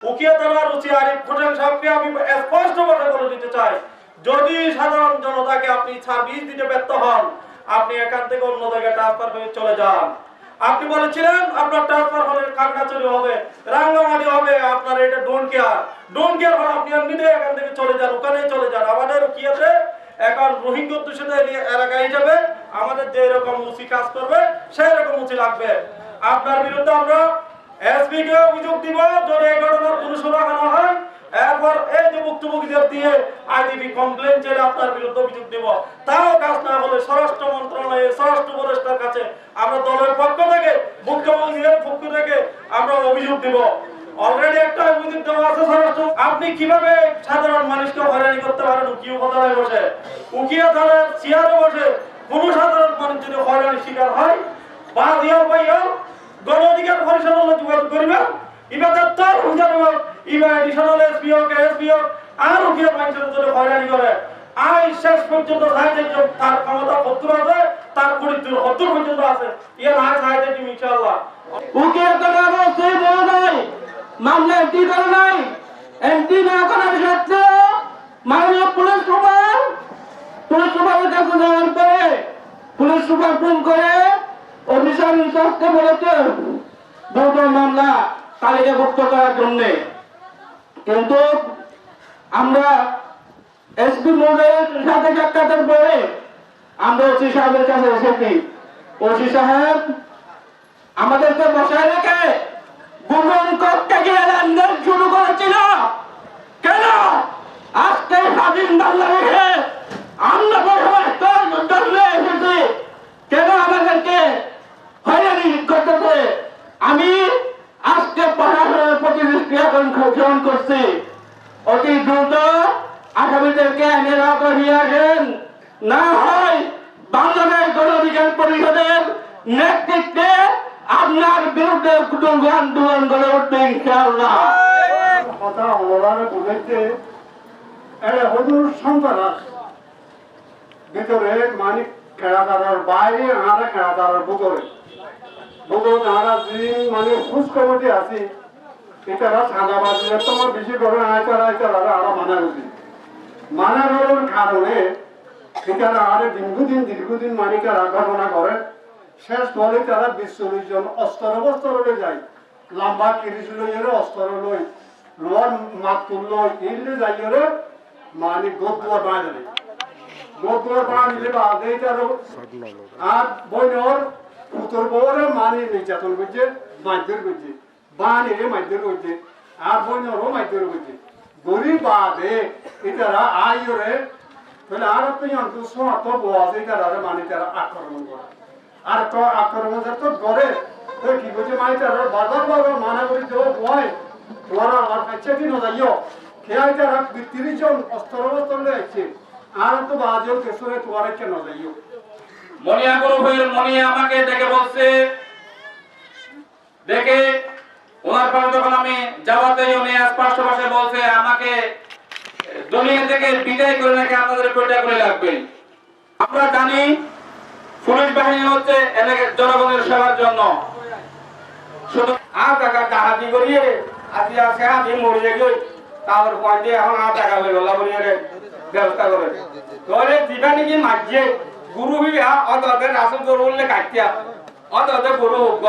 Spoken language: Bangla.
উকিয়া থানার ওসি আরিফ হোসেন সাহেবকে আমি স্পষ্ট কথা বলে দিতে চাই, যদি সাধারণ জনতাকে আপনি সার্ভিস দিতে ব্যর্থ হন, আপনি এখান থেকে অন্য জায়গায় ট্রান্সফার হয়ে চলে যান। আপনি বলেছিলেন আপনার ট্রান্সফার হলে খাগড়াছড়ি হবে, রাঙ্গামাটি হবে, আপনার এটা ডোন্ট কেয়ার হলে আপনি এমনিতে এখান থেকে চলে যান, ওখানেই চলে যান। আমাদের উকিয়াতে এখন রোহিঙ্গা অধ্যুষিত এলাকা হিসেবে আমাদের যে রকম ওসি কাজ করবে সেই রকম ওসি লাগবে। আপনার বিরুদ্ধে আমরা এসপি কে অভিযোগ দিব, যদি এই ঘটনার কোনো সুরাহা না হয়, এরপর এই যে ভুক্তভোগীদের দিয়ে আইডিবি কমপ্লেন চেয়ে আপনার বিরুদ্ধে অভিযোগ দেব। তাও কাজ না হলে স্বরাষ্ট্র মন্ত্রণালয়ে স্বরাষ্ট্র উপদেষ্টার কাছে আমরা দলের পক্ষ থেকে ভুক্তভোগীদের পক্ষ থেকে আমরা অভিযোগ দেব। অলরেডি একটা অভিযোগ দেওয়া আছে স্বরাষ্ট্র। আপনি কিভাবে সাধারণ মানুষকে হয়রানি করতে পারেন উকিয়া উপজেলায় বসে, উকিয়া থানার চেয়ারে বসে? কোন সাধারণ মানুষ যদি হয়রানির শিকার হয় বা গণ অধিকার পরিষদের যোগাযোগ করবেন, ইবাদত তার হুজার ইবা এডিশনাল এসপিও আর উকিয়া মানুষের যদি হয়রানি করে, আই শেষ পর্যন্ত সাহায্য তার ক্ষমতা কতটুকু আছে, তার পরিচয় কতটুকু পর্যন্ত আছে, এর আর সাহায্য দিন ইনশাআল্লাহ। উকিয়া থানার ওসি মহোদয় মামলা এন্ট্রি করে নাই, এন্ট্রি না করার ক্ষেত্রে মাননীয় পুলিশ সুপারের কাছে যাওয়ার পরে পুলিশ সুপার ফোন করে অফিসার ইনচার্জকে বলেছে দ্রুত মামলা তালিকাভুক্ত করার জন্য। কিন্তু আমরা এসপি মহোদয়ের সাথে সাক্ষাতের পরে আমরা ওসি সাহেবের কাছে এসেছি। ওসি সাহেব আমাদেরকে বসায় রেখে গোপন করতে গিয়ে লেনদেন শুরু করেছিল। কেন আজকে স্বাধীন বাংলাদেশে আমরা বসবাস এসেছি, কেন আমাদেরকে হয়রানি করতেছে? আমি আজকে প্রশাসনের প্রতি দৃষ্টি আকর্ষণ করছি, অতি দ্রুত আসামিদেরকে আইনের আওতায় নিয়ে আসেন, না হয় বাংলাদেশ গণ অধিকার পরিষদের নেতৃত্বে আপনার বিরুদ্ধে আন্দোলন গড়ে উঠবে ইনশাআল্লাহ। কথা অনুদানে বুঝেছে এটা হুজুর সন্তান ভিতরে মানে খেলাধারার বাইরে আনারা খেলাধারার ভিতরে আনারা দিন মানে খুশ কমিটি আছি এটারা সাদাবাজি তোমার বেশি করে আয়তারা আরো মানা উচিত। মানা করার কারণে এটারা আরে দীর্ঘদিন মানে তারা ঘটনা করে, শেষ পরে তারা 20-40 জন অস্ত্র যায়, লম্বা 30 লইয়ের অস্ত্র লই লোয়ার মাতুল লই ইলে যাইয়ের মানে গোদুয়ার বাঁধলে বাদে তার আর বইনর পুতর বউরে মানে নির্যাতন করছে, মারধর করছে, বানিরে মারধর করছে, আর বইনরও মারধর করছে। গরিব বাদে এটারা আইরে তাহলে আর তুই অন্তত সমাপ্ত বসে তারা মানে তারা আক্রমণ করে, আর তো আক্রমণ তো করে কি করছে মানে তারা বারবার মানা করে দেবো ভয় তোমার আমার কাছে কি না যাইও খেয়াল তারা 30 জন অস্ত্র আসছে, আর তো বাজল কেসরে তোমার কেন যাইও। মনিয়া গুরু ভাইয়ের মনিয়া আমাকে ডেকে বলছে, দেখে ওনার পর যখন আমি যাওয়াতে উনি স্পষ্ট ভাষায় বলছে আমাকে দুনিয়া থেকে বিদায় করে নাকি আমাদের পেটা করে লাগবে। আমরা জানি পুলিশ বাহিনী হচ্ছে এলাকার জনগণের সেবার জন্য, শুধু টাকা ডাহাতি করিয়ে আজি আছে আমি মরে গেল তারপর পয়েন্টে এখন টাকা হয়ে গেল বলিয়ে ব্যবস্থা করে তোরে দিবা নাকি মাঝে গুরু হইয়া অতদের রাসুল গরু বললে কাটিয়া অতদের গরু হোক